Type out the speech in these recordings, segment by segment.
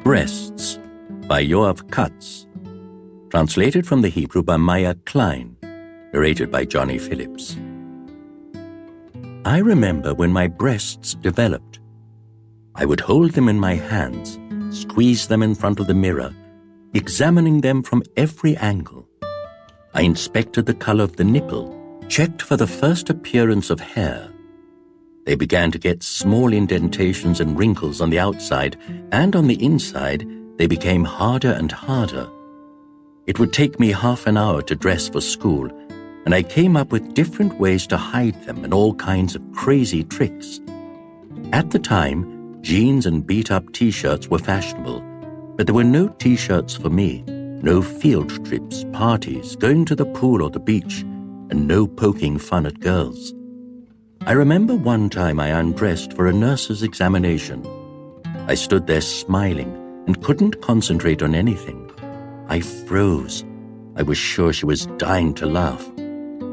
Breasts by Yoav Katz. Translated from the Hebrew by Maya Klein. Narrated by Johnny Phillips. I remember when my breasts developed. I would hold them in my hands, squeeze them in front of the mirror, examining them from every angle. I inspected the color of the nipple, checked for the first appearance of hair. They began to get small indentations and wrinkles on the outside, and on the inside, they became harder and harder. It would take me half an hour to dress for school, and I came up with different ways to hide them and all kinds of crazy tricks. At the time, jeans and beat-up t-shirts were fashionable, but there were no t-shirts for me, no field trips, parties, going to the pool or the beach, and no poking fun at girls. I remember one time I undressed for a nurse's examination. I stood there smiling and couldn't concentrate on anything. I froze. I was sure she was dying to laugh.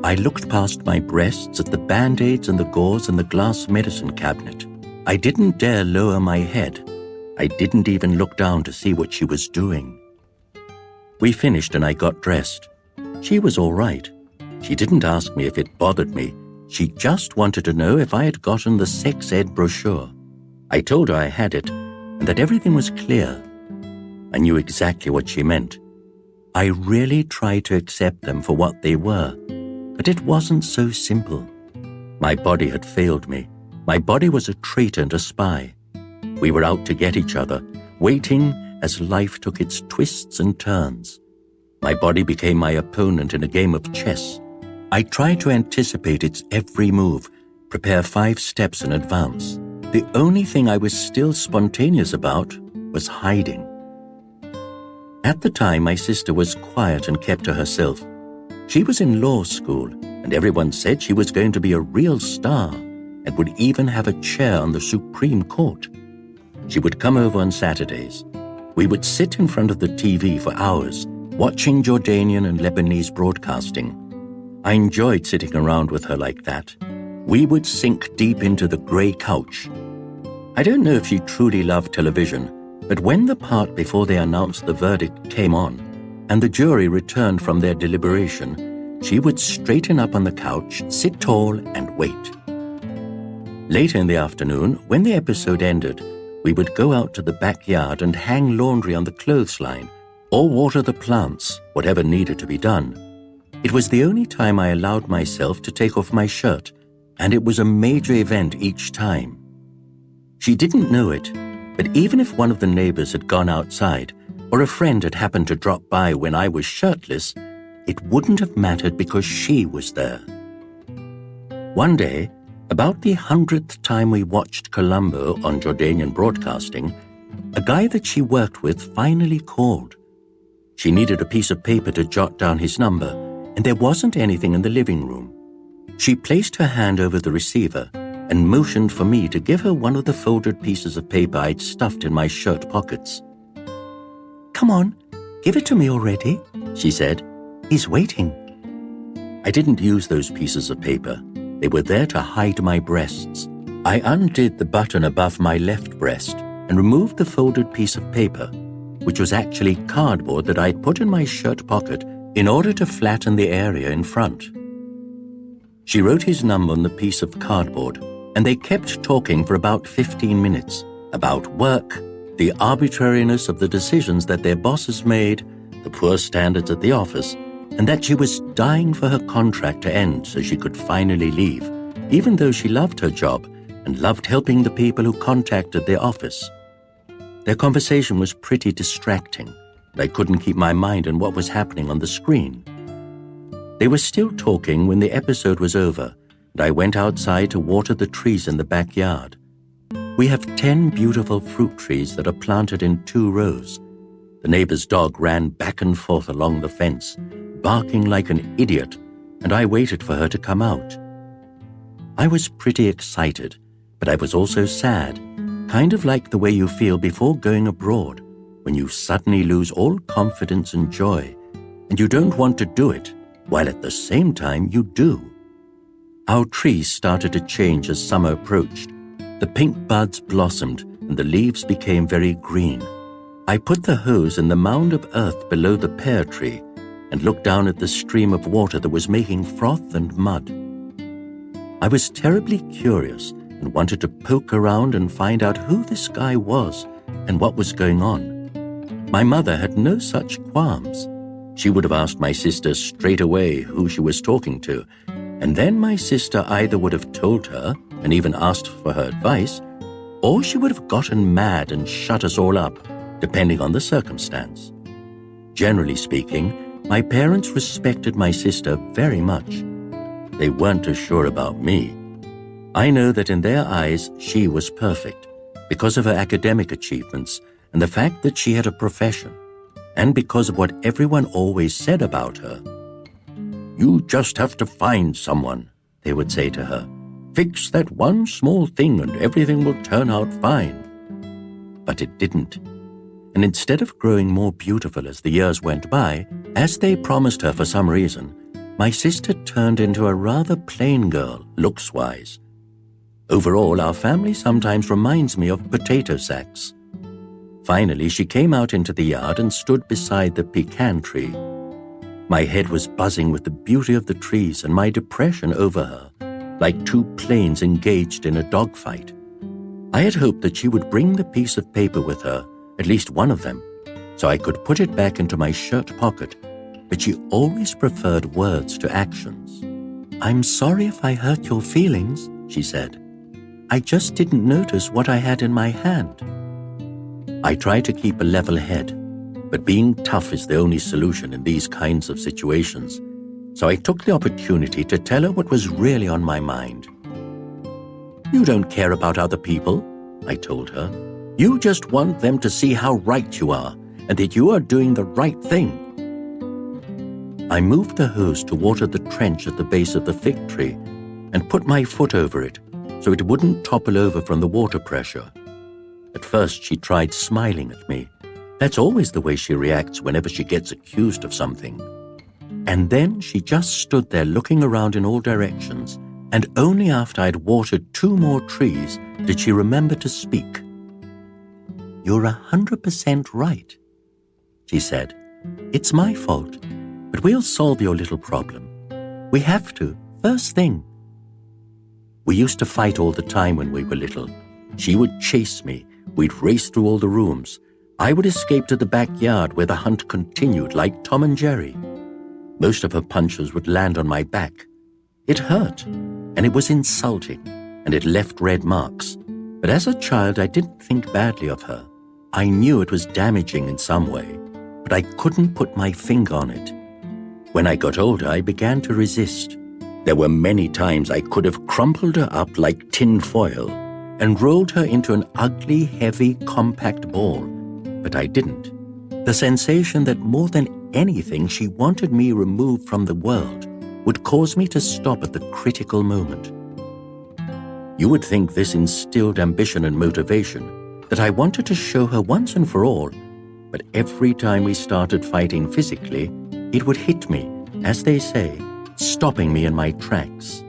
I looked past my breasts at the band-aids and the gauze and the glass medicine cabinet. I didn't dare lower my head. I didn't even look down to see what she was doing. We finished and I got dressed. She was all right. She didn't ask me if it bothered me. She just wanted to know if I had gotten the sex ed brochure. I told her I had it and that everything was clear. I knew exactly what she meant. I really tried to accept them for what they were, but it wasn't so simple. My body had failed me. My body was a traitor and a spy. We were out to get each other, waiting as life took its twists and turns. My body became my opponent in a game of chess. I tried to anticipate its every move, prepare 5 steps in advance. The only thing I was still spontaneous about was hiding. At the time, my sister was quiet and kept to herself. She was in law school, and everyone said she was going to be a real star and would even have a chair on the Supreme Court. She would come over on Saturdays. We would sit in front of the TV for hours, watching Jordanian and Lebanese broadcasting. I enjoyed sitting around with her like that. We would sink deep into the grey couch. I don't know if she truly loved television, but when the part before they announced the verdict came on, and the jury returned from their deliberation, she would straighten up on the couch, sit tall, and wait. Later in the afternoon, when the episode ended, we would go out to the backyard and hang laundry on the clothesline, or water the plants, whatever needed to be done. It was the only time I allowed myself to take off my shirt, and it was a major event each time. She didn't know it, but even if one of the neighbors had gone outside, or a friend had happened to drop by when I was shirtless, it wouldn't have mattered because she was there. One day, about the 100th time we watched Columbo on Jordanian broadcasting, a guy that she worked with finally called. She needed a piece of paper to jot down his number, and there wasn't anything in the living room. She placed her hand over the receiver and motioned for me to give her one of the folded pieces of paper I'd stuffed in my shirt pockets. "Come on, give it to me already," she said. "He's waiting." I didn't use those pieces of paper. They were there to hide my breasts. I undid the button above my left breast and removed the folded piece of paper, which was actually cardboard that I'd put in my shirt pocket in order to flatten the area in front. She wrote his number on the piece of cardboard, and they kept talking for about 15 minutes about work, the arbitrariness of the decisions that their bosses made, the poor standards at the office, and that she was dying for her contract to end so she could finally leave, even though she loved her job and loved helping the people who contacted their office. Their conversation was pretty distracting. I couldn't keep my mind on what was happening on the screen. They were still talking when the episode was over, and I went outside to water the trees in the backyard. We have 10 beautiful fruit trees that are planted in 2 rows. The neighbor's dog ran back and forth along the fence, barking like an idiot, and I waited for her to come out. I was pretty excited, but I was also sad, kind of like the way you feel before going abroad, when you suddenly lose all confidence and joy, and you don't want to do it, while at the same time you do. Our trees started to change as summer approached. The pink buds blossomed, and the leaves became very green. I put the hose in the mound of earth below the pear tree and looked down at the stream of water that was making froth and mud. I was terribly curious and wanted to poke around and find out who this guy was and what was going on. My mother had no such qualms. She would have asked my sister straight away who she was talking to, and then my sister either would have told her and even asked for her advice, or she would have gotten mad and shut us all up, depending on the circumstance. Generally speaking, my parents respected my sister very much. They weren't too sure about me. I know that in their eyes she was perfect because of her academic achievements and the fact that she had a profession, and because of what everyone always said about her. "You just have to find someone," they would say to her. "Fix that one small thing and everything will turn out fine." But it didn't. And instead of growing more beautiful as the years went by, as they promised her for some reason, my sister turned into a rather plain girl, looks-wise. Overall, our family sometimes reminds me of potato sacks. Finally, she came out into the yard and stood beside the pecan tree. My head was buzzing with the beauty of the trees and my depression over her, like two planes engaged in a dogfight. I had hoped that she would bring the piece of paper with her, at least one of them, so I could put it back into my shirt pocket, but she always preferred words to actions. "I'm sorry if I hurt your feelings," she said. "I just didn't notice what I had in my hand." I try to keep a level head, but being tough is the only solution in these kinds of situations, so I took the opportunity to tell her what was really on my mind. "You don't care about other people," I told her. "You just want them to see how right you are and that you are doing the right thing." I moved the hose to water the trench at the base of the fig tree and put my foot over it so it wouldn't topple over from the water pressure. At first, she tried smiling at me. That's always the way she reacts whenever she gets accused of something. And then she just stood there looking around in all directions, and only after I'd watered 2 more trees did she remember to speak. "You're 100% right," she said. "It's my fault, but we'll solve your little problem. We have to, first thing." We used to fight all the time when we were little. She would chase me. We'd race through all the rooms. I would escape to the backyard where the hunt continued like Tom and Jerry. Most of her punches would land on my back. It hurt, and it was insulting, and it left red marks. But as a child, I didn't think badly of her. I knew it was damaging in some way, but I couldn't put my finger on it. When I got older, I began to resist. There were many times I could have crumpled her up like tin foil and rolled her into an ugly, heavy, compact ball, but I didn't. The sensation that more than anything she wanted me removed from the world would cause me to stop at the critical moment. You would think this instilled ambition and motivation, that I wanted to show her once and for all, but every time we started fighting physically, it would hit me, as they say, stopping me in my tracks.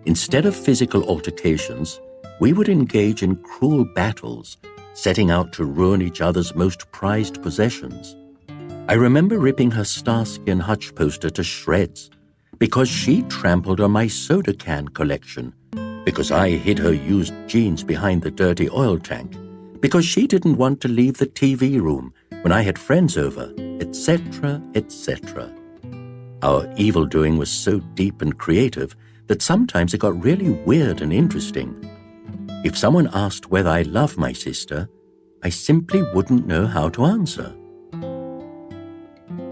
Instead of physical altercations, we would engage in cruel battles, setting out to ruin each other's most prized possessions. I remember ripping her Starsky and Hutch poster to shreds because she trampled on my soda can collection, because I hid her used jeans behind the dirty oil tank, because she didn't want to leave the TV room when I had friends over, etc., etc. Our evildoing was so deep and creative that sometimes it got really weird and interesting. If someone asked whether I love my sister, I simply wouldn't know how to answer.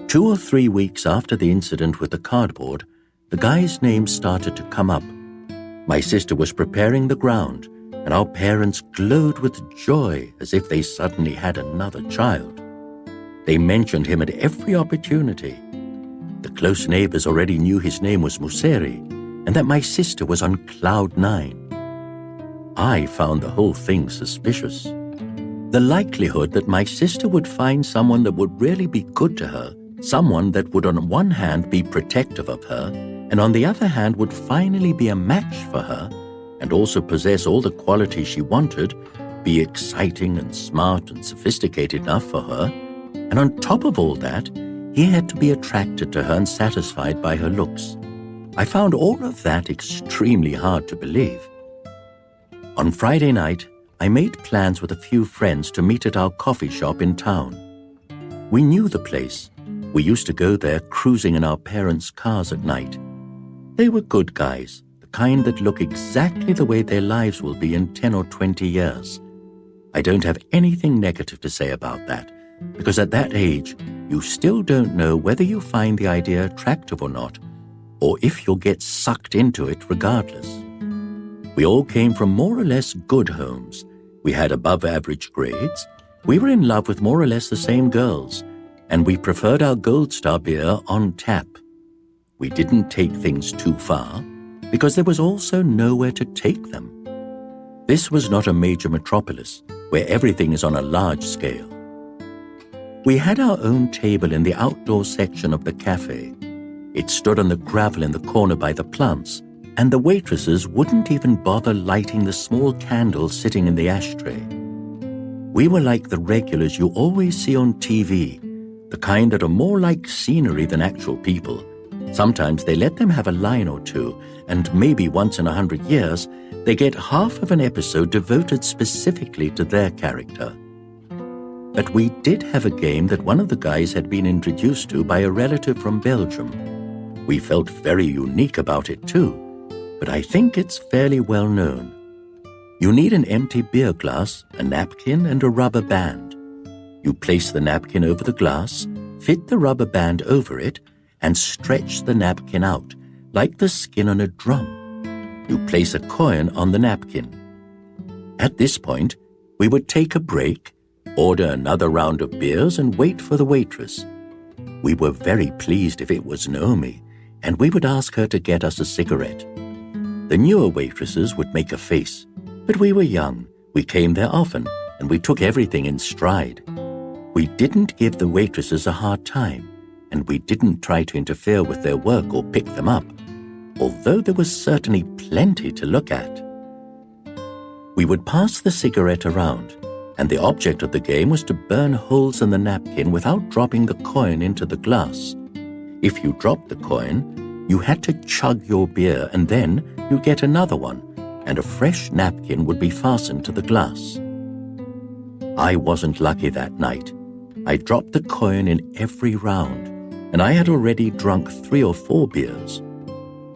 2 or 3 weeks after the incident with the cardboard, the guy's name started to come up. My sister was preparing the ground, and our parents glowed with joy as if they suddenly had another child. They mentioned him at every opportunity. The close neighbors already knew his name was Museri, and that my sister was on cloud 9. I found the whole thing suspicious. The likelihood that my sister would find someone that would really be good to her, someone that would on one hand be protective of her, and on the other hand would finally be a match for her, and also possess all the qualities she wanted, be exciting and smart and sophisticated enough for her, and on top of all that, he had to be attracted to her and satisfied by her looks. I found all of that extremely hard to believe. On Friday night, I made plans with a few friends to meet at our coffee shop in town. We knew the place. We used to go there cruising in our parents' cars at night. They were good guys, the kind that look exactly the way their lives will be in 10 or 20 years. I don't have anything negative to say about that, because at that age, you still don't know whether you find the idea attractive or not, or if you'll get sucked into it regardless. We all came from more or less good homes. We had above-average grades. We were in love with more or less the same girls, and we preferred our Gold Star beer on tap. We didn't take things too far, because there was also nowhere to take them. This was not a major metropolis, where everything is on a large scale. We had our own table in the outdoor section of the cafe. It stood on the gravel in the corner by the plants, and the waitresses wouldn't even bother lighting the small candles sitting in the ashtray. We were like the regulars you always see on TV, the kind that are more like scenery than actual people. Sometimes they let them have a line or two, and maybe once in 100 years, they get half of an episode devoted specifically to their character. But we did have a game that one of the guys had been introduced to by a relative from Belgium. We felt very unique about it too, but I think it's fairly well known. You need an empty beer glass, a napkin, and a rubber band. You place the napkin over the glass, fit the rubber band over it, and stretch the napkin out, like the skin on a drum. You place a coin on the napkin. At this point, we would take a break, order another round of beers, and wait for the waitress. We were very pleased if it was Naomi, and we would ask her to get us a cigarette. The newer waitresses would make a face, but we were young, we came there often, and we took everything in stride. We didn't give the waitresses a hard time, and we didn't try to interfere with their work or pick them up, although there was certainly plenty to look at. We would pass the cigarette around, and the object of the game was to burn holes in the napkin without dropping the coin into the glass. If you dropped the coin, you had to chug your beer, and then you get another one, and a fresh napkin would be fastened to the glass. I wasn't lucky that night. I dropped the coin in every round, and I had already drunk 3 or 4 beers.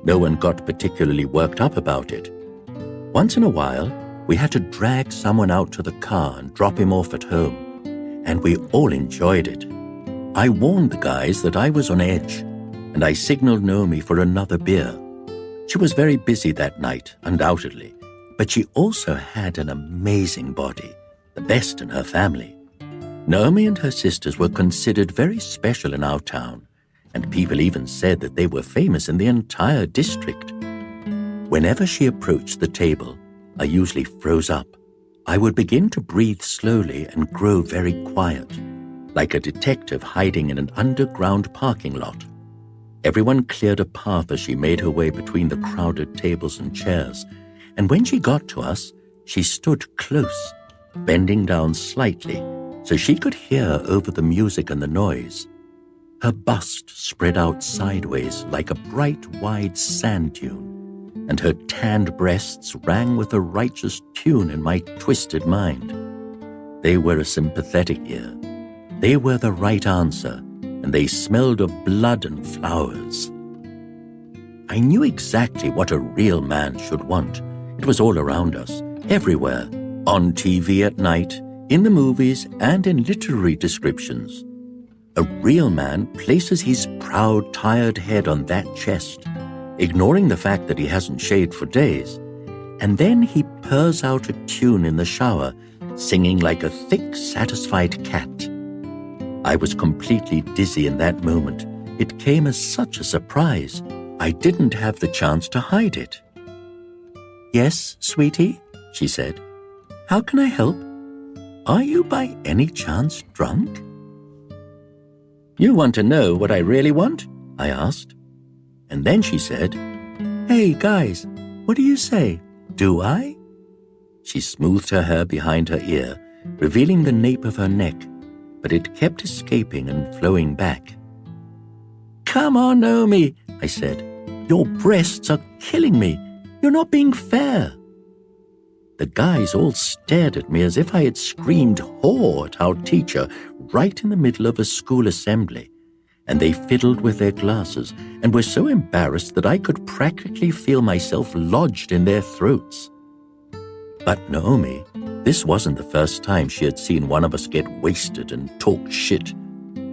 No one got particularly worked up about it. Once in a while, we had to drag someone out to the car and drop him off at home, and we all enjoyed it. I warned the guys that I was on edge, and I signaled Naomi for another beer. She was very busy that night, undoubtedly, but she also had an amazing body, the best in her family. Naomi and her sisters were considered very special in our town, and people even said that they were famous in the entire district. Whenever she approached the table, I usually froze up. I would begin to breathe slowly and grow very quiet, like a detective hiding in an underground parking lot. Everyone cleared a path as she made her way between the crowded tables and chairs, and when she got to us, she stood close, bending down slightly so she could hear over the music and the noise. Her bust spread out sideways like a bright, wide sand dune, and her tanned breasts rang with a righteous tune in my twisted mind. They were a sympathetic ear. They were the right answer, and they smelled of blood and flowers. I knew exactly what a real man should want. It was all around us, everywhere, on TV at night, in the movies, and in literary descriptions. A real man places his proud, tired head on that chest, ignoring the fact that he hasn't shaved for days, and then he purrs out a tune in the shower, singing like a thick, satisfied cat. I was completely dizzy in that moment. It came as such a surprise. I didn't have the chance to hide it. "Yes, sweetie," she said. "How can I help? Are you by any chance drunk?" "You want to know what I really want?" I asked. And then she said, "Hey, guys, what do you say? Do I?" She smoothed her hair behind her ear, revealing the nape of her neck, but it kept escaping and flowing back. "Come on, Naomi," I said. "Your breasts are killing me. You're not being fair." The guys all stared at me as if I had screamed "whore" at our teacher right in the middle of a school assembly, and they fiddled with their glasses and were so embarrassed that I could practically feel myself lodged in their throats. But Naomi, this wasn't the first time she had seen one of us get wasted and talk shit.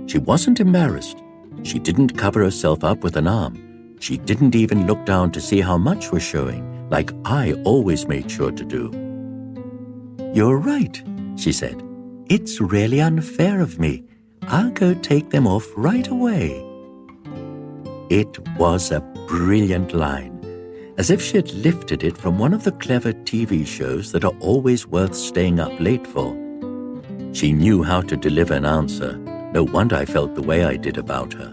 She wasn't embarrassed. She didn't cover herself up with an arm. She didn't even look down to see how much was showing, like I always made sure to do. "You're right," she said. "It's really unfair of me. I'll go take them off right away." It was a brilliant line, as if she had lifted it from one of the clever TV shows that are always worth staying up late for. She knew how to deliver an answer. No wonder I felt the way I did about her.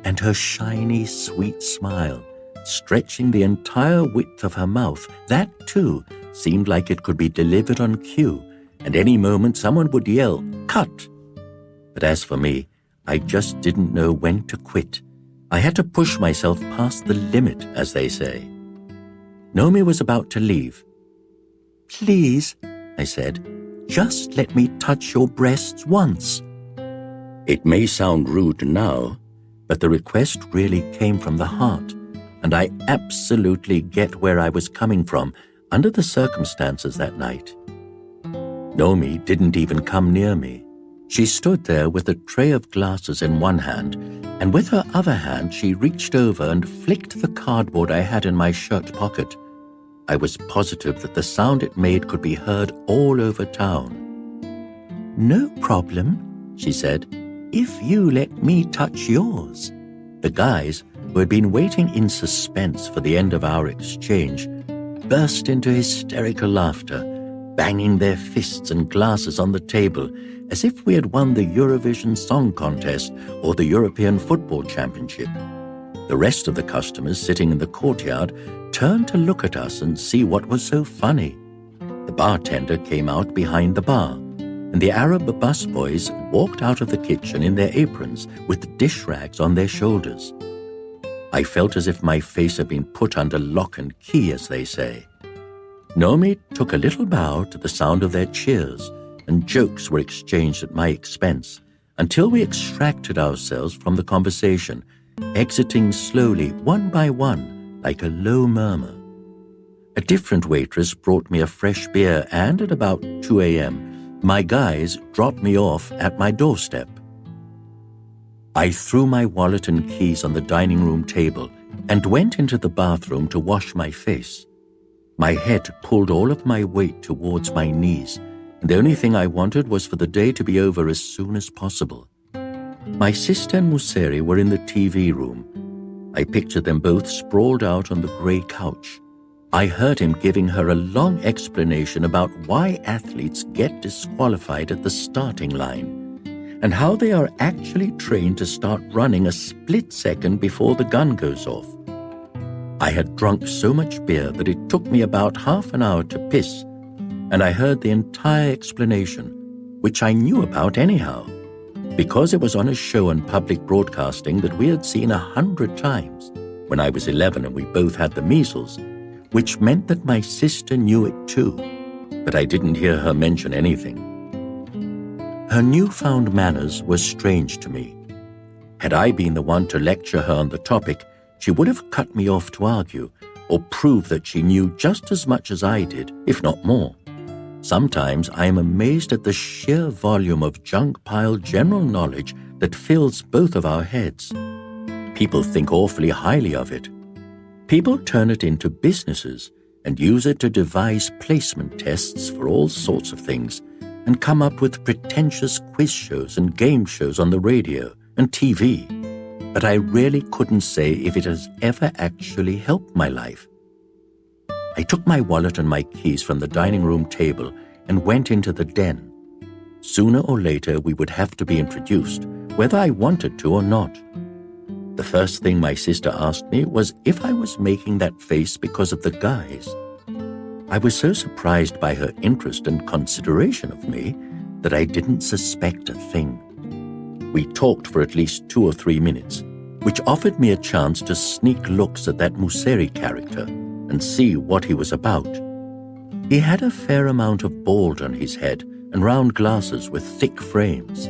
And her shiny, sweet smile, stretching the entire width of her mouth, that too seemed like it could be delivered on cue, and any moment someone would yell, "Cut!" But as for me, I just didn't know when to quit. I had to push myself past the limit, as they say. Naomi was about to leave. "Please," I said, "just let me touch your breasts once." It may sound rude now, but the request really came from the heart, and I absolutely get where I was coming from under the circumstances that night. Naomi didn't even come near me. She stood there with a tray of glasses in one hand, and with her other hand she reached over and flicked the cardboard I had in my shirt pocket. I was positive that the sound it made could be heard all over town. "No problem," she said, "if you let me touch yours." The guys, who had been waiting in suspense for the end of our exchange, burst into hysterical laughter, banging their fists and glasses on the table as if we had won the Eurovision Song Contest or the European Football Championship. The rest of the customers sitting in the courtyard turned to look at us and see what was so funny. The bartender came out behind the bar, and the Arab busboys walked out of the kitchen in their aprons with dish rags on their shoulders. I felt as if my face had been put under lock and key, as they say. Naomi took a little bow to the sound of their cheers, and jokes were exchanged at my expense until we extracted ourselves from the conversation, exiting slowly one by one like a low murmur. A different waitress brought me a fresh beer, and at about 2 a.m., my guys dropped me off at my doorstep. I threw my wallet and keys on the dining room table and went into the bathroom to wash my face. My head pulled all of my weight towards my knees, and the only thing I wanted was for the day to be over as soon as possible. My sister and Museri were in the TV room. I pictured them both sprawled out on the grey couch. I heard him giving her a long explanation about why athletes get disqualified at the starting line, and how they are actually trained to start running a split second before the gun goes off. I had drunk so much beer that it took me about half an hour to piss, and I heard the entire explanation, which I knew about anyhow, because it was on a show on public broadcasting that we had seen 100 times when I was 11 and we both had the measles, which meant that my sister knew it too, but I didn't hear her mention anything. Her newfound manners were strange to me. Had I been the one to lecture her on the topic, she would have cut me off to argue, or prove that she knew just as much as I did, if not more. Sometimes I am amazed at the sheer volume of junk-piled general knowledge that fills both of our heads. People think awfully highly of it. People turn it into businesses and use it to devise placement tests for all sorts of things, and come up with pretentious quiz shows and game shows on the radio and TV. But I really couldn't say if it has ever actually helped my life. I took my wallet and my keys from the dining room table and went into the den. Sooner or later we would have to be introduced, whether I wanted to or not. The first thing my sister asked me was if I was making that face because of the guys. I was so surprised by her interest and consideration of me that I didn't suspect a thing. We talked for at least 2 or 3 minutes, which offered me a chance to sneak looks at that Museri character and see what he was about. He had a fair amount of bald on his head and round glasses with thick frames.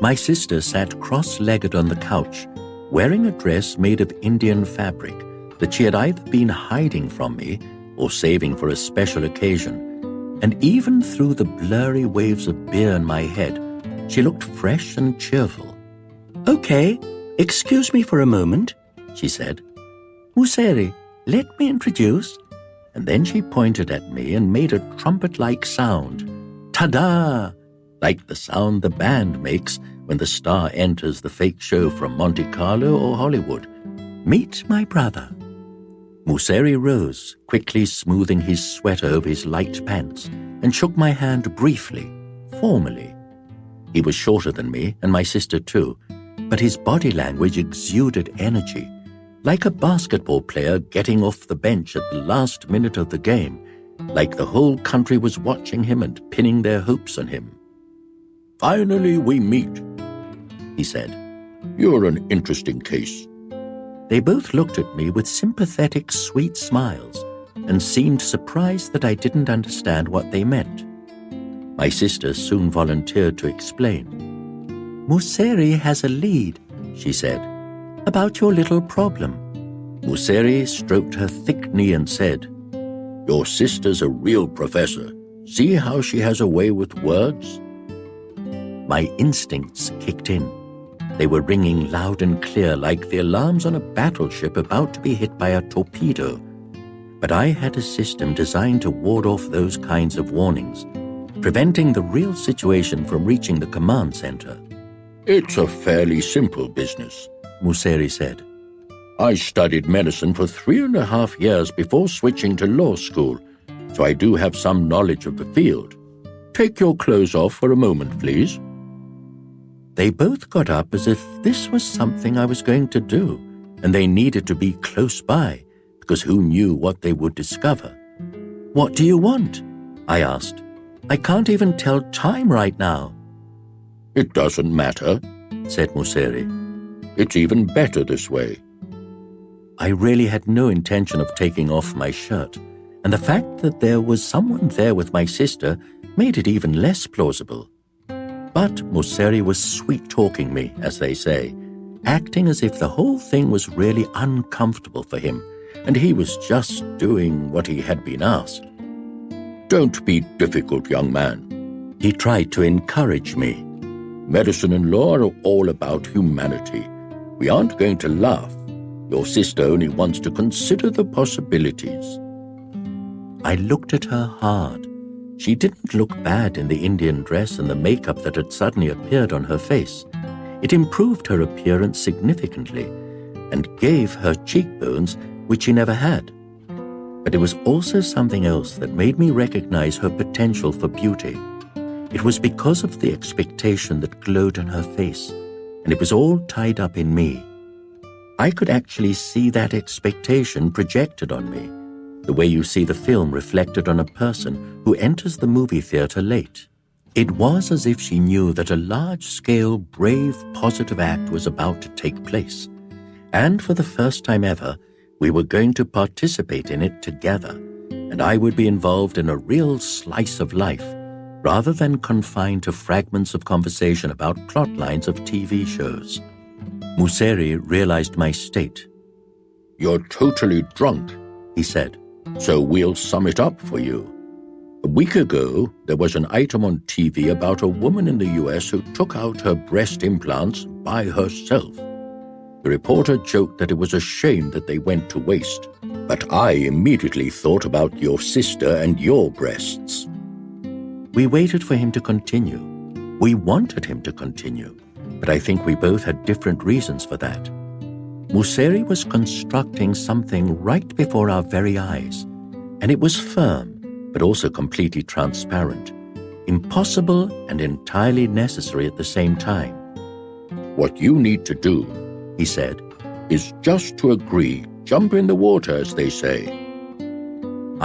My sister sat cross-legged on the couch, wearing a dress made of Indian fabric that she had either been hiding from me or saving for a special occasion, and even through the blurry waves of beer in my head, she looked fresh and cheerful. "Okay, excuse me for a moment," she said. "Museri, let me introduce." And then she pointed at me and made a trumpet-like sound. "Ta-da!" like the sound the band makes when the star enters the fake show from Monte Carlo or Hollywood. "Meet my brother." Museri rose, quickly smoothing his sweater over his light pants, and shook my hand briefly, formally. He was shorter than me, and my sister too, but his body language exuded energy, like a basketball player getting off the bench at the last minute of the game, like the whole country was watching him and pinning their hopes on him. "Finally we meet," he said. "You're an interesting case." They both looked at me with sympathetic, sweet smiles and seemed surprised that I didn't understand what they meant. My sister soon volunteered to explain. "Museri has a lead," she said, "about your little problem." Museri stroked her thick knee and said, "Your sister's a real professor. See how she has a way with words?" My instincts kicked in. They were ringing loud and clear like the alarms on a battleship about to be hit by a torpedo. But I had a system designed to ward off those kinds of warnings, preventing the real situation from reaching the command center. "It's a fairly simple business," Museri said. "I studied medicine for 3.5 years before switching to law school, so I do have some knowledge of the field. Take your clothes off for a moment, please." They both got up as if this was something I was going to do, and they needed to be close by, because who knew what they would discover. "What do you want?" I asked. "I can't even tell time right now." "It doesn't matter," said Museri. "It's even better this way." I really had no intention of taking off my shirt, and the fact that there was someone there with my sister made it even less plausible. But Museri was sweet-talking me, as they say, acting as if the whole thing was really uncomfortable for him, and he was just doing what he had been asked. "Don't be difficult, young man." He tried to encourage me. "Medicine and law are all about humanity. We aren't going to laugh. Your sister only wants to consider the possibilities." I looked at her hard. She didn't look bad in the Indian dress and the makeup that had suddenly appeared on her face. It improved her appearance significantly and gave her cheekbones, which she never had. But it was also something else that made me recognize her potential for beauty. It was because of the expectation that glowed on her face, and it was all tied up in me. I could actually see that expectation projected on me, the way you see the film reflected on a person who enters the movie theater late. It was as if she knew that a large-scale, brave, positive act was about to take place, and for the first time ever, we were going to participate in it together, and I would be involved in a real slice of life, rather than confined to fragments of conversation about plot lines of TV shows. Museri realized my state. "You're totally drunk," he said. "So we'll sum it up for you. A week ago, there was an item on TV about a woman in the US who took out her breast implants by herself. The reporter joked that it was a shame that they went to waste, but I immediately thought about your sister and your breasts." We waited for him to continue. We wanted him to continue, but I think we both had different reasons for that. Museri was constructing something right before our very eyes, and it was firm, but also completely transparent, impossible and entirely necessary at the same time. "What you need to do," he said, "is just to agree, jump in the water, as they say."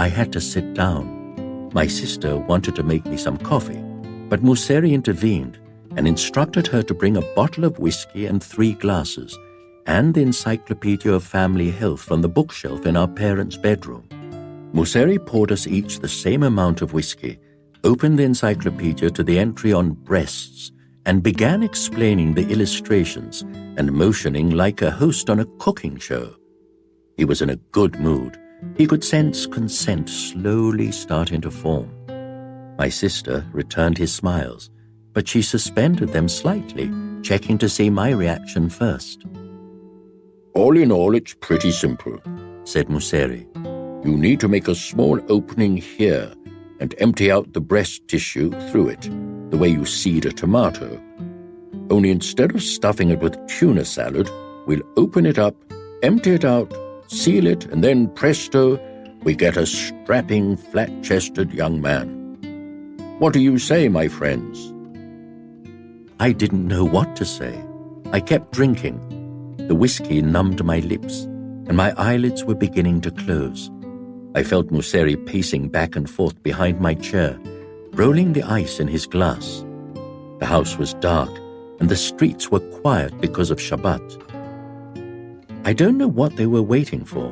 I had to sit down. My sister wanted to make me some coffee, but Museri intervened and instructed her to bring a bottle of whiskey and 3 glasses, and the Encyclopedia of Family Health from the bookshelf in our parents' bedroom. Museri poured us each the same amount of whiskey, opened the encyclopedia to the entry on breasts, and began explaining the illustrations and motioning like a host on a cooking show. He was in a good mood. He could sense consent slowly starting to form. My sister returned his smiles, but she suspended them slightly, checking to see my reaction first. All in all, it's pretty simple, said Museri. You need to make a small opening here and empty out the breast tissue through it, the way you seed a tomato. Only instead of stuffing it with tuna salad, we'll open it up, empty it out, seal it, and then presto, we get a strapping, flat-chested young man. What do you say, my friends? I didn't know what to say. I kept drinking. The whiskey numbed my lips, and my eyelids were beginning to close. I felt Museri pacing back and forth behind my chair, rolling the ice in his glass. The house was dark, and the streets were quiet because of Shabbat. I don't know what they were waiting for.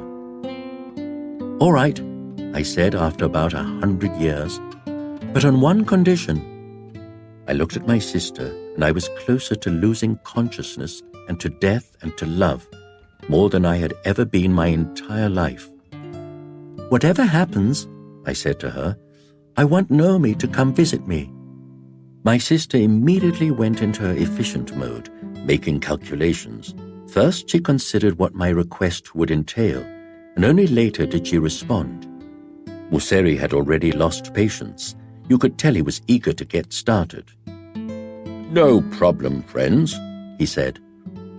All right, I said after about 100 years, but on one condition. I looked at my sister, and I was closer to losing consciousness and to death and to love, more than I had ever been my entire life. Whatever happens, I said to her, I want Naomi to come visit me. My sister immediately went into her efficient mode, making calculations. First, she considered what my request would entail, and only later did she respond. Museri had already lost patience. You could tell he was eager to get started. No problem, friends, he said.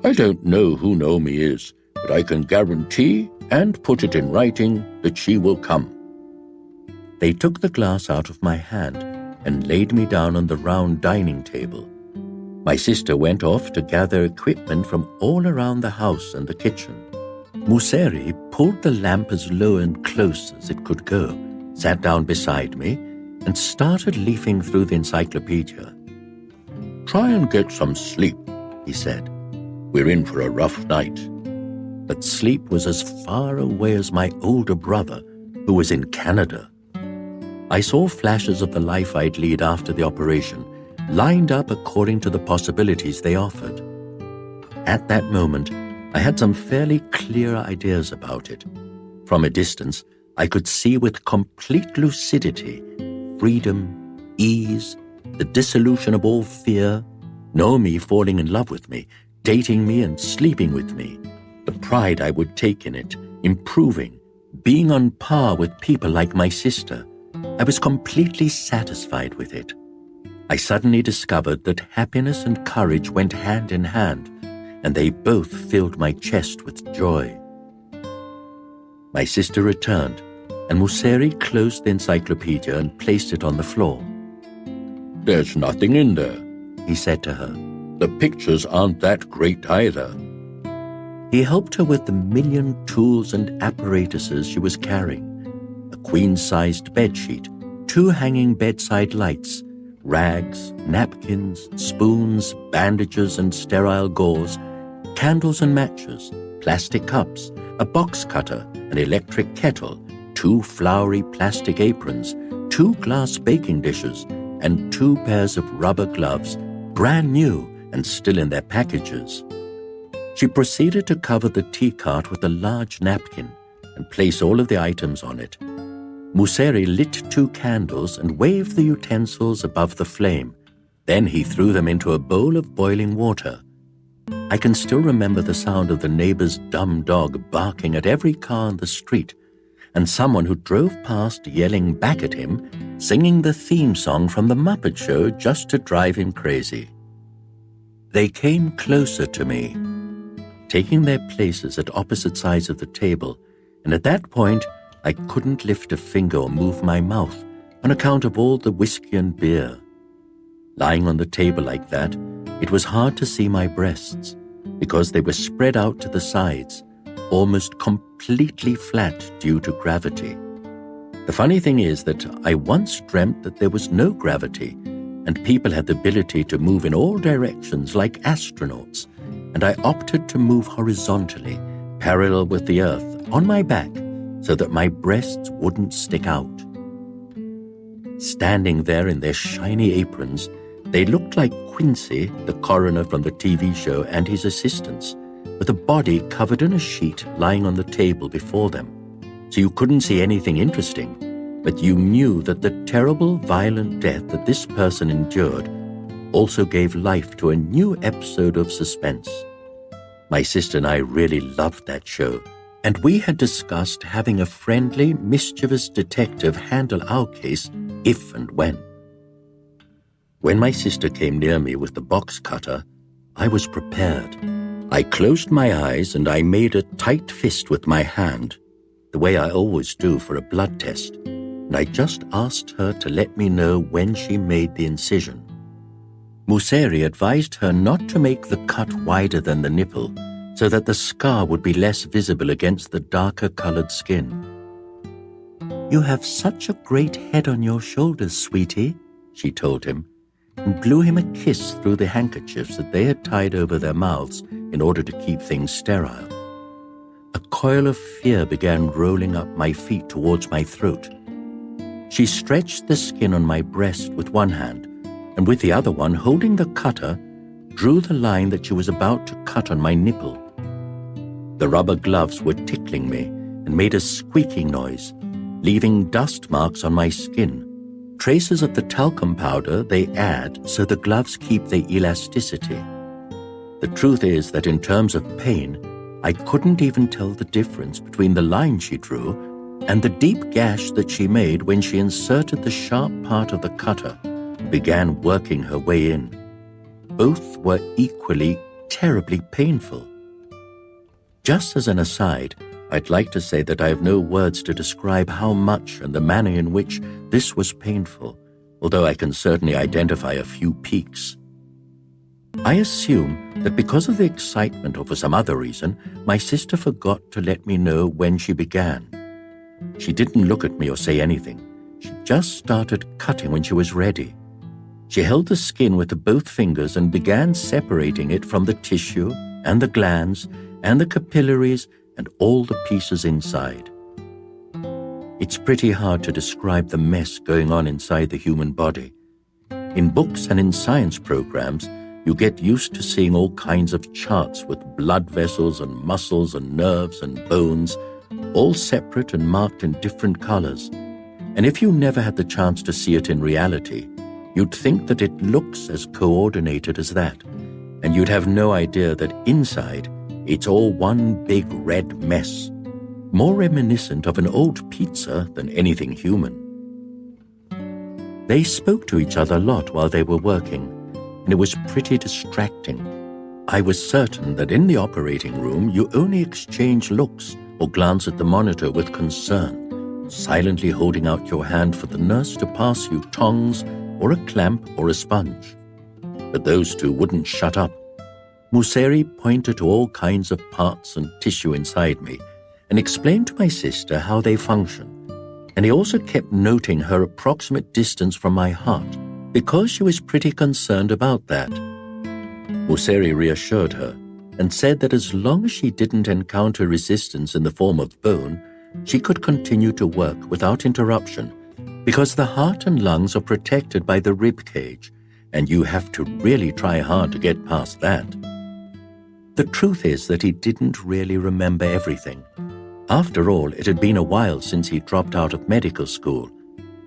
I don't know who Naomi is, but I can guarantee and put it in writing that she will come. They took the glass out of my hand and laid me down on the round dining table. My sister went off to gather equipment from all around the house and the kitchen. Museri pulled the lamp as low and close as it could go, sat down beside me, and started leafing through the encyclopedia. Try and get some sleep, he said. We're in for a rough night. But sleep was as far away as my older brother, who was in Canada. I saw flashes of the life I'd lead after the operation, lined up according to the possibilities they offered. At that moment, I had some fairly clear ideas about it. From a distance, I could see with complete lucidity freedom, ease, the dissolution of all fear, Naomi falling in love with me, dating me and sleeping with me, the pride I would take in it, improving, being on par with people like my sister. I was completely satisfied with it. I suddenly discovered that happiness and courage went hand in hand, and they both filled my chest with joy. My sister returned, and Museri closed the encyclopedia and placed it on the floor. There's nothing in there, he said to her. The pictures aren't that great either. He helped her with the million tools and apparatuses she was carrying. A queen-sized bedsheet, 2 hanging bedside lights, rags, napkins, spoons, bandages and sterile gauze, candles and matches, plastic cups, a box cutter, an electric kettle, 2 flowery plastic aprons, 2 glass baking dishes, and 2 pairs of rubber gloves, brand new and still in their packages. She proceeded to cover the tea cart with a large napkin and place all of the items on it. Museri lit 2 candles and waved the utensils above the flame. Then he threw them into a bowl of boiling water. I can still remember the sound of the neighbor's dumb dog barking at every car on the street, and someone who drove past yelling back at him, singing the theme song from The Muppet Show just to drive him crazy. They came closer to me, taking their places at opposite sides of the table, and at that point, I couldn't lift a finger or move my mouth on account of all the whiskey and beer. Lying on the table like that, it was hard to see my breasts because they were spread out to the sides, almost completely flat due to gravity. The funny thing is that I once dreamt that there was no gravity and people had the ability to move in all directions like astronauts, and I opted to move horizontally, parallel with the earth, on my back, so that my breasts wouldn't stick out. Standing there in their shiny aprons, they looked like Quincy, the coroner from the TV show, and his assistants, with a body covered in a sheet lying on the table before them. So you couldn't see anything interesting, but you knew that the terrible, violent death that this person endured also gave life to a new episode of suspense. My sister and I really loved that show, and we had discussed having a friendly, mischievous detective handle our case if and when. When my sister came near me with the box cutter, I was prepared. I closed my eyes and I made a tight fist with my hand, the way I always do for a blood test, and I just asked her to let me know when she made the incision. Museri advised her not to make the cut wider than the nipple, so that the scar would be less visible against the darker-colored skin. "You have such a great head on your shoulders, sweetie," she told him, and blew him a kiss through the handkerchiefs that they had tied over their mouths in order to keep things sterile. A coil of fear began rolling up my feet towards my throat. She stretched the skin on my breast with one hand, and with the other one, holding the cutter, drew the line that she was about to cut on my nipple. The rubber gloves were tickling me and made a squeaking noise, leaving dust marks on my skin, traces of the talcum powder they add so the gloves keep their elasticity. The truth is that in terms of pain, I couldn't even tell the difference between the line she drew and the deep gash that she made when she inserted the sharp part of the cutter and began working her way in. Both were equally terribly painful. Just as an aside, I'd like to say that I have no words to describe how much and the manner in which this was painful, although I can certainly identify a few peaks. I assume that because of the excitement or for some other reason, my sister forgot to let me know when she began. She didn't look at me or say anything. She just started cutting when she was ready. She held the skin with both fingers and began separating it from the tissue and the glands and the capillaries and all the pieces inside. It's pretty hard to describe the mess going on inside the human body. In books and in science programs, you get used to seeing all kinds of charts with blood vessels and muscles and nerves and bones, all separate and marked in different colors. And if you never had the chance to see it in reality, you'd think that it looks as coordinated as that, and you'd have no idea that inside it's all one big red mess, more reminiscent of an old pizza than anything human. They spoke to each other a lot while they were working, and it was pretty distracting. I was certain that in the operating room you only exchange looks or glance at the monitor with concern, silently holding out your hand for the nurse to pass you tongs or a clamp or a sponge. But those two wouldn't shut up. Museri pointed to all kinds of parts and tissue inside me and explained to my sister how they function, and he also kept noting her approximate distance from my heart because she was pretty concerned about that. Museri reassured her and said that as long as she didn't encounter resistance in the form of bone, she could continue to work without interruption because the heart and lungs are protected by the rib cage, and you have to really try hard to get past that. The truth is that he didn't really remember everything. After all, it had been a while since he dropped out of medical school,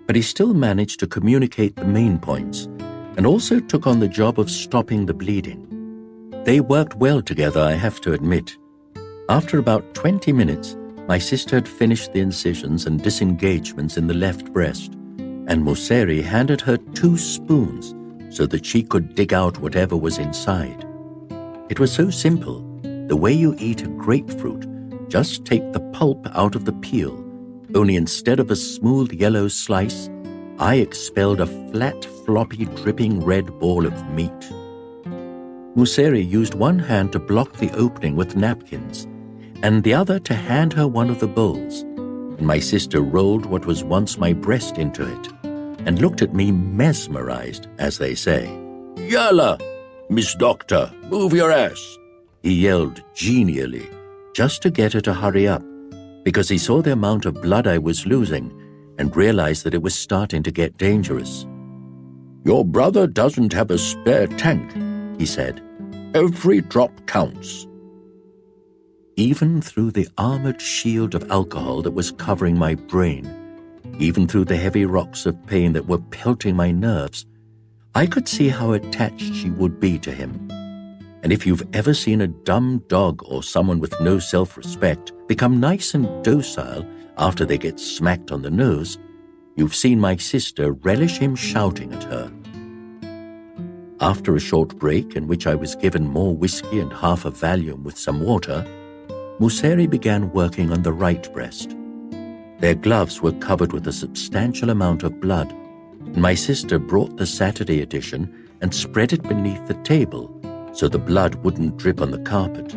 but he still managed to communicate the main points and also took on the job of stopping the bleeding. They worked well together, I have to admit. After about 20 minutes, my sister had finished the incisions and disengagements in the left breast, and Museri handed her 2 spoons so that she could dig out whatever was inside. It was so simple, the way you eat a grapefruit. Just take the pulp out of the peel, only instead of a smooth yellow slice, I expelled a flat, floppy, dripping red ball of meat. Museri used one hand to block the opening with napkins, and the other to hand her one of the bowls, and my sister rolled what was once my breast into it and looked at me mesmerized, as they say. "Yalla, Miss Doctor, move your ass," he yelled genially, just to get her to hurry up, because he saw the amount of blood I was losing and realized that it was starting to get dangerous. "Your brother doesn't have a spare tank," he said. "Every drop counts." Even through the armored shield of alcohol that was covering my brain, even through the heavy rocks of pain that were pelting my nerves, I could see how attached she would be to him. And if you've ever seen a dumb dog or someone with no self-respect become nice and docile after they get smacked on the nose, you've seen my sister relish him shouting at her. After a short break in which I was given more whiskey and half a Valium with some water, Museri began working on the right breast. Their gloves were covered with a substantial amount of blood, and my sister brought the Saturday edition and spread it beneath the table so the blood wouldn't drip on the carpet.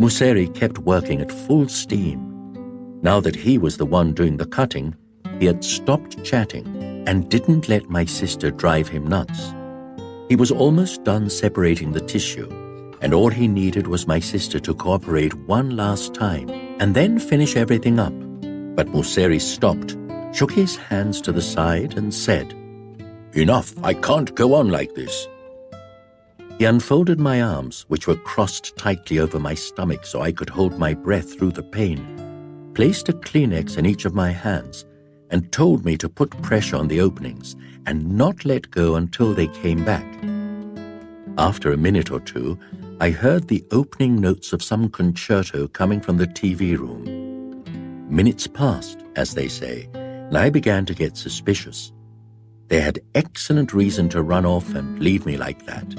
Museri kept working at full steam. Now that he was the one doing the cutting, he had stopped chatting and didn't let my sister drive him nuts. He was almost done separating the tissue, and all he needed was my sister to cooperate one last time and then finish everything up. But Museri stopped, shook his hands to the side and said, "Enough, I can't go on like this." He unfolded my arms, which were crossed tightly over my stomach so I could hold my breath through the pain, placed a Kleenex in each of my hands, and told me to put pressure on the openings and not let go until they came back. After a minute or two, I heard the opening notes of some concerto coming from the TV room. Minutes passed, as they say, and I began to get suspicious. They had excellent reason to run off and leave me like that.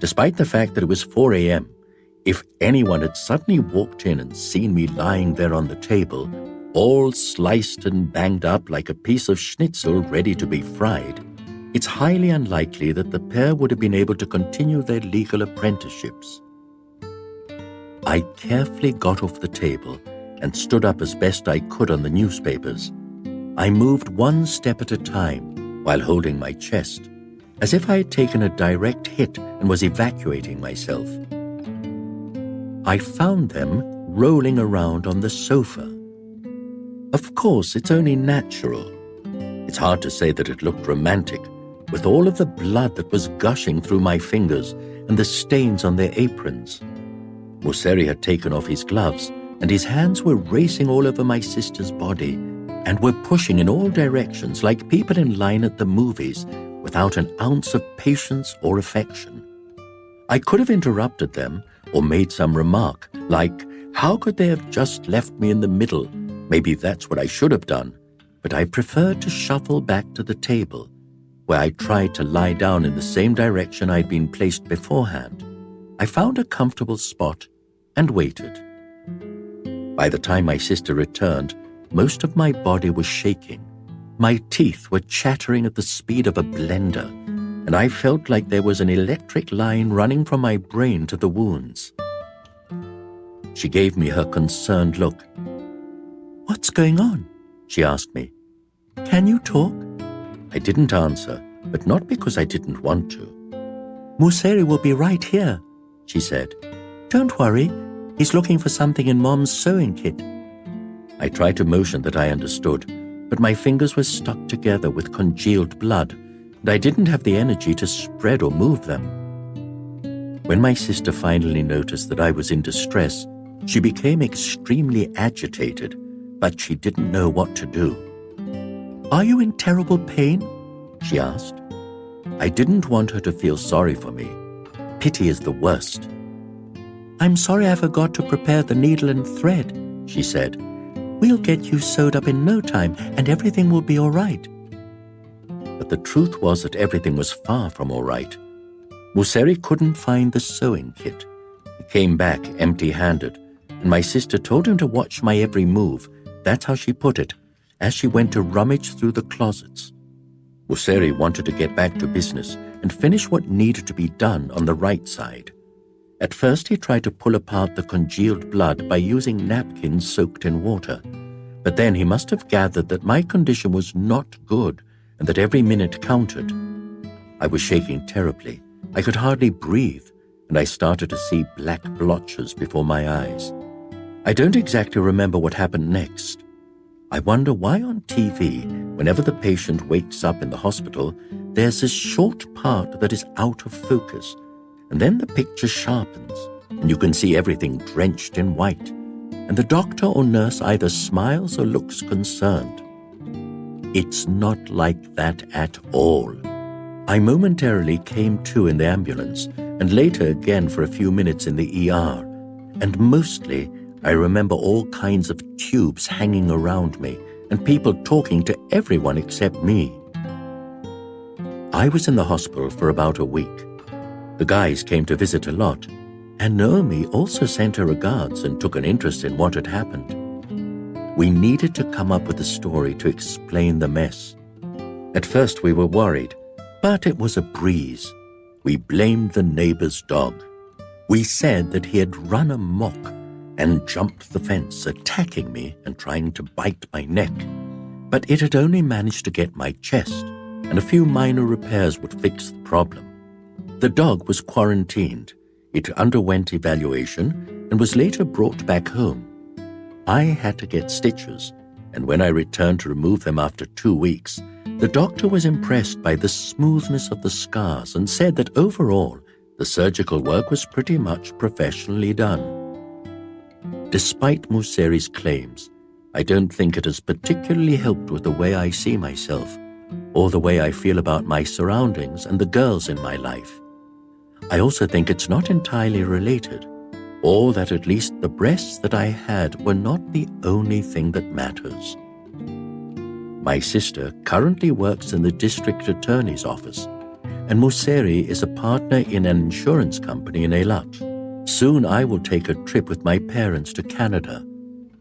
Despite the fact that it was 4 a.m., if anyone had suddenly walked in and seen me lying there on the table, all sliced and banged up like a piece of schnitzel ready to be fried, it's highly unlikely that the pair would have been able to continue their legal apprenticeships. I carefully got off the table and stood up as best I could on the newspapers. I moved one step at a time while holding my chest, as if I had taken a direct hit and was evacuating myself. I found them rolling around on the sofa. Of course, it's only natural. It's hard to say that it looked romantic, with all of the blood that was gushing through my fingers and the stains on their aprons. Museri had taken off his gloves, and his hands were racing all over my sister's body and were pushing in all directions like people in line at the movies without an ounce of patience or affection. I could have interrupted them or made some remark like, how could they have just left me in the middle? Maybe that's what I should have done. But I preferred to shuffle back to the table, where I tried to lie down in the same direction I'd been placed beforehand. I found a comfortable spot and waited. By the time my sister returned, most of my body was shaking. My teeth were chattering at the speed of a blender, and I felt like there was an electric line running from my brain to the wounds. She gave me her concerned look. "What's going on?" she asked me. "Can you talk?" I didn't answer, but not because I didn't want to. "Museri will be right here," she said. "Don't worry, he's looking for something in Mom's sewing kit." I tried to motion that I understood, but my fingers were stuck together with congealed blood, and I didn't have the energy to spread or move them. When my sister finally noticed that I was in distress, she became extremely agitated, but she didn't know what to do. "Are you in terrible pain?" she asked. I didn't want her to feel sorry for me. Pity is the worst. "I'm sorry I forgot to prepare the needle and thread," she said. "We'll get you sewed up in no time, and everything will be all right." But the truth was that everything was far from all right. Museri couldn't find the sewing kit. He came back empty-handed, and my sister told him to watch my every move. That's how she put it, as she went to rummage through the closets. Museri wanted to get back to business and finish what needed to be done on the right side. At first he tried to pull apart the congealed blood by using napkins soaked in water, But then he must have gathered that my condition was not good and that every minute counted. I was shaking terribly. I could hardly breathe, and I started to see black blotches before my eyes. I don't exactly remember what happened next. I wonder why on TV, whenever the patient wakes up in the hospital, there's this short part that is out of focus, and then the picture sharpens, and you can see everything drenched in white, and the doctor or nurse either smiles or looks concerned. It's not like that at all. I momentarily came to in the ambulance, and later again for a few minutes in the ER, and mostly I remember all kinds of tubes hanging around me and people talking to everyone except me. I was in the hospital for about a week. The guys came to visit a lot, and Naomi also sent her regards and took an interest in what had happened. We needed to come up with a story to explain the mess. At first we were worried, but it was a breeze. We blamed the neighbor's dog. We said that he had run amok and jumped the fence, attacking me and trying to bite my neck. But it had only managed to get my chest, and a few minor repairs would fix the problem. The dog was quarantined. It underwent evaluation and was later brought back home. I had to get stitches, and when I returned to remove them after 2 weeks, the doctor was impressed by the smoothness of the scars and said that overall, the surgical work was pretty much professionally done. Despite Museri's claims, I don't think it has particularly helped with the way I see myself, or the way I feel about my surroundings and the girls in my life. I also think it's not entirely related, or that at least the breasts that I had were not the only thing that matters. My sister currently works in the district attorney's office, and Museri is a partner in an insurance company in Eilat. Soon I will take a trip with my parents to Canada.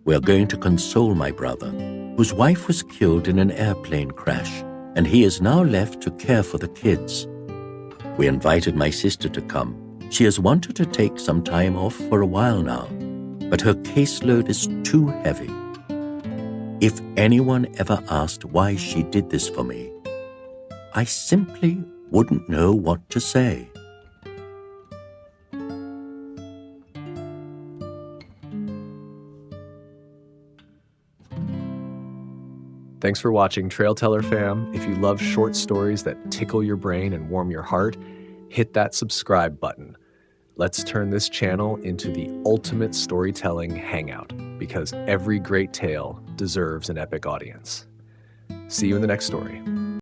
We are going to console my brother, whose wife was killed in an airplane crash, and he is now left to care for the kids. We invited my sister to come. She has wanted to take some time off for a while now, but her caseload is too heavy. If anyone ever asked why she did this for me, I simply wouldn't know what to say. Thanks for watching, Trail Teller fam. If you love short stories that tickle your brain and warm your heart, hit that subscribe button. Let's turn this channel into the ultimate storytelling hangout, because every great tale deserves an epic audience. See you in the next story.